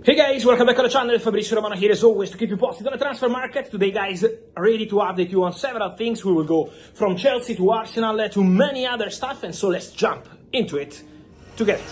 Hey guys, welcome back to the channel. Fabrizio Romano here as always to keep you posted on the transfer market. Today guys, ready to update you on several things. We will go from Chelsea to Arsenal to many other stuff, and so let's jump into it together.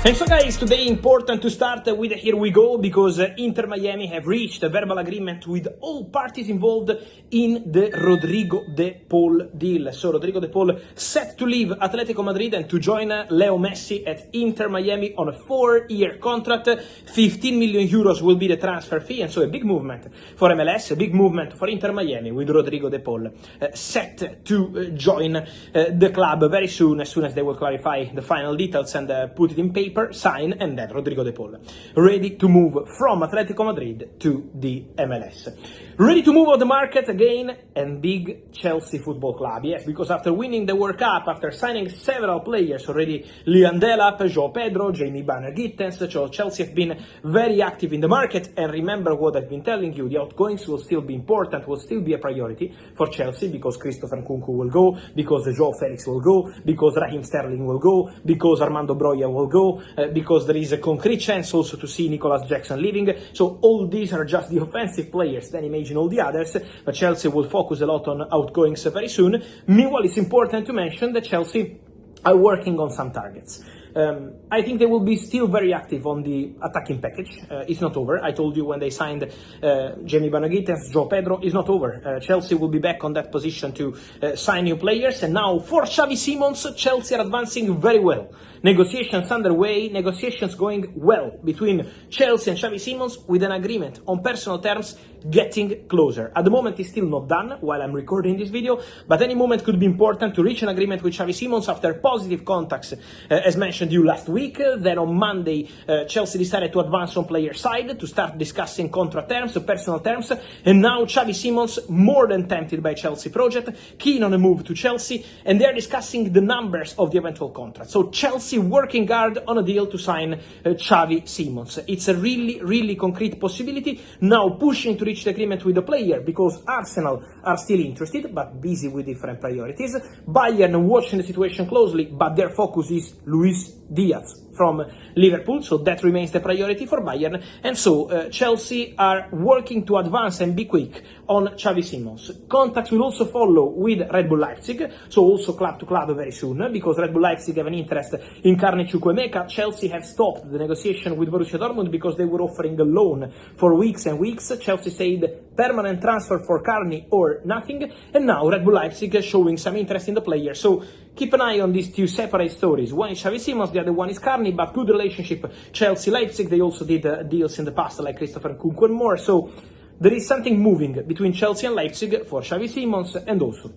And so guys, today important to start with here we go, because Inter Miami have reached a verbal agreement with all parties involved in the Rodrigo De Paul deal. So Rodrigo De Paul set to leave Atletico Madrid and to join Leo Messi at Inter Miami on a 4-year contract. 15 million euros will be the transfer fee, and so a big movement for MLS, a big movement for Inter Miami with Rodrigo De Paul set to join the club very soon as they will clarify the final details and put it in paper. Sign, and then Rodrigo De Paul ready to move from Atletico Madrid to the MLS. Ready to move on the market again, and big Chelsea Football Club. Yes, because after winning the World Cup, after signing several players already, Liam Delap, João Pedro, Jamie Banner-Gittens, so Chelsea have been very active in the market. And remember what I've been telling you, the outgoings will still be important, will still be a priority for Chelsea, because Christopher Nkunku will go, because João Felix will go, because Raheem Sterling will go, because Armando Broja will go, because there is a concrete chance also to see Nicolas Jackson leaving. So all these are just the offensive players, then imagine all the others, but Chelsea will focus a lot on outgoings very soon. Meanwhile, it's important to mention that Chelsea are working on some targets. I think they will be still very active on the attacking package. It's not over. I told you when they signed Jamie Banner-Gittens, João Pedro, it's not over. Chelsea will be back on that position to sign new players. And now for Chavis Simmons, Chelsea are advancing very well. Negotiations underway, negotiations going well between Chelsea and Chavis Simmons, with an agreement on personal terms getting closer. At the moment, it's still not done while I'm recording this video, but any moment could be important to reach an agreement with Chavis Simmons after positive contacts, as mentioned you last week. Then on Monday, Chelsea decided to advance on player side to start discussing contract terms, personal terms, and now Chavis Simmons more than tempted by Chelsea project, keen on a move to Chelsea, and they're discussing the numbers of the eventual contract. So Chelsea working hard on a deal to sign Chavis Simmons. It's a really concrete possibility. Now pushing to reach the agreement with the player, because Arsenal are still interested but busy with different priorities. Bayern watching the situation closely, but their focus is Luis Diaz from Liverpool, so that remains the priority for Bayern. And so Chelsea are working to advance and be quick on Chavis Simmons. Contacts will also follow with Red Bull Leipzig, so also club to club very soon, because Red Bull Leipzig have an interest in Carney Chukwuemeka. Chelsea have stopped the negotiation with Borussia Dortmund because they were offering a loan for weeks and weeks. Chelsea said permanent transfer for Carney or nothing, and now Red Bull Leipzig is showing some interest in the player. So keep an eye on these two separate stories. One is Chavis Simmons, the other one is Carney, but good relationship. Chelsea-Leipzig, they also did deals in the past like Christopher Nkunku and more. So there is something moving between Chelsea and Leipzig for Chavis Simmons and also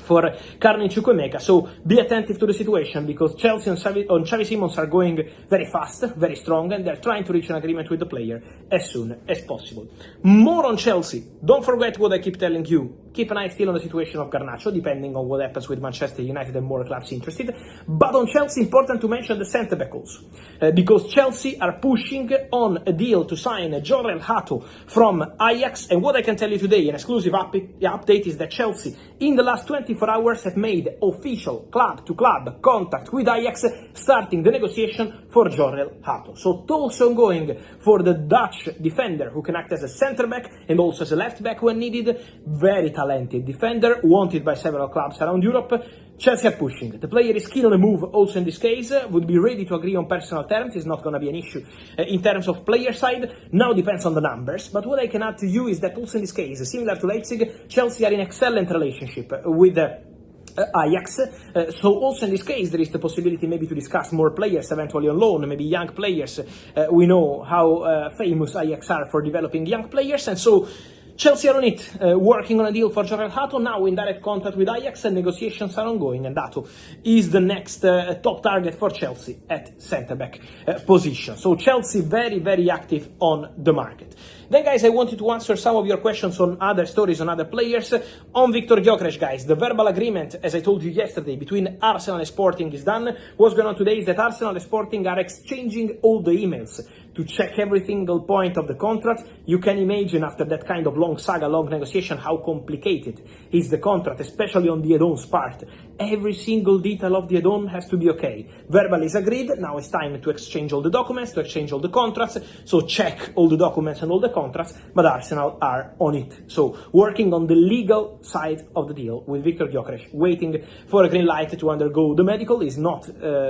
for Carney Chukwuemeka. So be attentive to the situation, because Chelsea on Chavis Simmons are going very fast, very strong, and they're trying to reach an agreement with the player as soon as possible. More on Chelsea. Don't forget what I keep telling you. Keep an eye still on the situation of Garnacho, depending on what happens with Manchester United and more clubs interested. But on Chelsea, important to mention the centre-back also, because Chelsea are pushing on a deal to sign Jorel Hato from Ajax. And what I can tell you today, an exclusive update, is that Chelsea, in the last 24 hours, have made official club-to-club contact with Ajax, starting the negotiation for Jorel Hato. So talks ongoing for the Dutch defender, who can act as a centre-back and also as a left-back when needed. Very talented defender, wanted by several clubs around Europe. Chelsea are pushing. The player is keen on a move also in this case, would be ready to agree on personal terms. It's not going to be an issue in terms of player side. Now depends on the numbers, but what I can add to you is that also in this case, similar to Leipzig, Chelsea are in excellent relationship with Ajax, so also in this case there is the possibility maybe to discuss more players eventually on loan, maybe young players. We know how famous Ajax are for developing young players, and so Chelsea are on it, working on a deal for Jorel Hato, now in direct contact with Ajax, and negotiations are ongoing, and Hato is the next top target for Chelsea at centre-back position. So Chelsea very active on the market. Then guys, I wanted to answer some of your questions on other stories, on other players. On Victor Gyokeres, guys, the verbal agreement, as I told you yesterday, between Arsenal and Sporting is done. What's going on today is that Arsenal and Sporting are exchanging all the emails. to check every single point of the contract. You can imagine after that kind of long saga, long negotiation, how complicated is the contract, especially on the add-ons part. Every single detail of the add-on has to be okay. Verbal is agreed, now it's time to exchange all the documents, to exchange all the contracts, so check all the documents and all the contracts, but Arsenal are on it. So working on the legal side of the deal with Victor Gyokeres, waiting for a green light to undergo the medical is not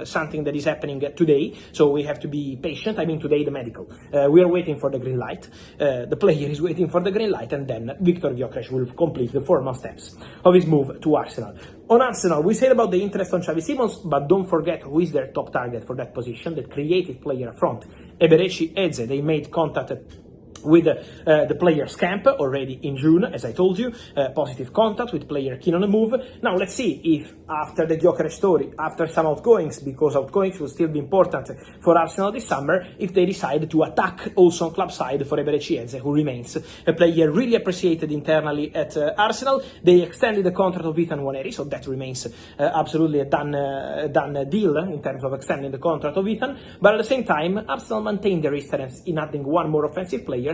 something that is happening today, so we have to be patient. I mean today the medical. We are waiting for the green light, the player is waiting for the green light, and then Victor Gyokeres will complete the formal steps of his move to Arsenal. On Arsenal, we said about the interest on Chavis Simmons, but don't forget who is their top target for that position, that creative player up front. Eberechi Eze, they made contact with the player's camp already in June, as I told you, positive contact with player keen on a move. Now let's see if after the Gyokeres story, after some outgoings, because outgoings will still be important for Arsenal this summer, if they decide to attack also on club side for Eberechi Eze, who remains a player really appreciated internally at Arsenal. They extended the contract of Ethan Nwaneri, so that remains absolutely a done deal in terms of extending the contract of Ethan, but at the same time Arsenal maintained their interest in adding one more offensive player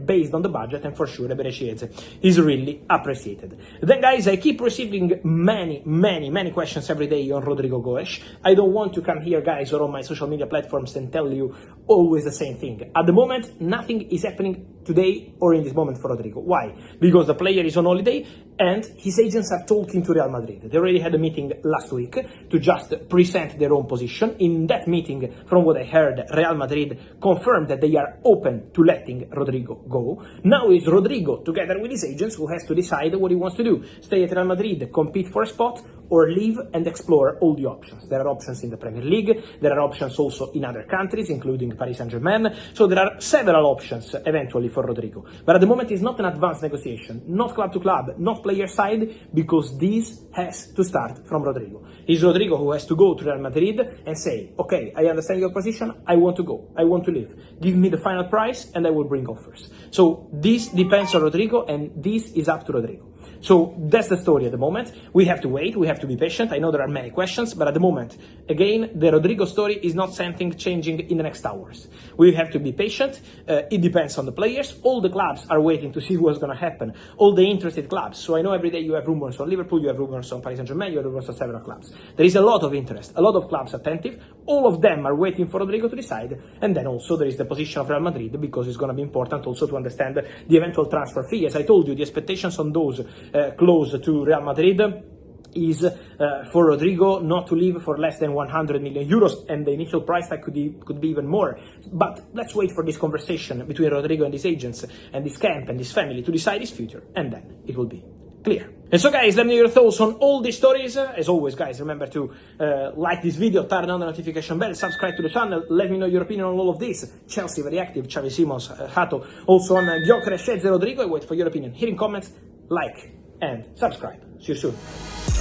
based on the budget, and for sure Eberechi Eze is really appreciated. Then guys, I keep receiving many questions every day on Rodrigo Goes. I don't want to come here guys or on my social media platforms and tell you always the same thing. At the moment nothing is happening today or in this moment for Rodrigo. Why? Because the player is on holiday and his agents are talking to Real Madrid. They already had a meeting last week to just present their own position. In that meeting, from what I heard, Real Madrid confirmed that they are open to letting Rodrigo go. Now it's Rodrigo, together with his agents, who has to decide what he wants to do. Stay at Real Madrid, compete for a spot, or leave and explore all the options. There are options in the Premier League, there are options also in other countries, including Paris Saint-Germain, so there are several options eventually for Rodrigo. But at the moment it's not an advanced negotiation, not club to club, not player side, because this has to start from Rodrigo. It's Rodrigo who has to go to Real Madrid and say, okay, I understand your position, I want to go, I want to leave. Give me the final price and I will bring offers. So this depends on Rodrigo, and this is up to Rodrigo. So that's the story at the moment. We have to wait, we have to be patient. I know there are many questions, but at the moment, again, the Rodrigo story is not something changing in the next hours. We have to be patient. It depends on the players. All the clubs are waiting to see what's going to happen. All the interested clubs. So I know every day you have rumors on Liverpool, you have rumors on Paris Saint-Germain, you have rumors on several clubs. There is a lot of interest, a lot of clubs attentive. All of them are waiting for Rodrigo to decide. And then also there is the position of Real Madrid, because it's going to be important also to understand the eventual transfer fee. As I told you, the expectations on those close to Real Madrid is for Rodrigo not to leave for less than 100 million euros, and the initial price tag could be even more. But let's wait for this conversation between Rodrigo and his agents and his camp and his family to decide his future, and then it will be clear. And so guys, let me know your thoughts on all these stories. As always guys, remember to like this video, turn on the notification bell, subscribe to the channel, let me know your opinion on all of this. Chelsea very active, Chavis Simmons, Hato, also on Gyokeres, Rodrygo. I wait for your opinion here in comments, like and subscribe. See you soon.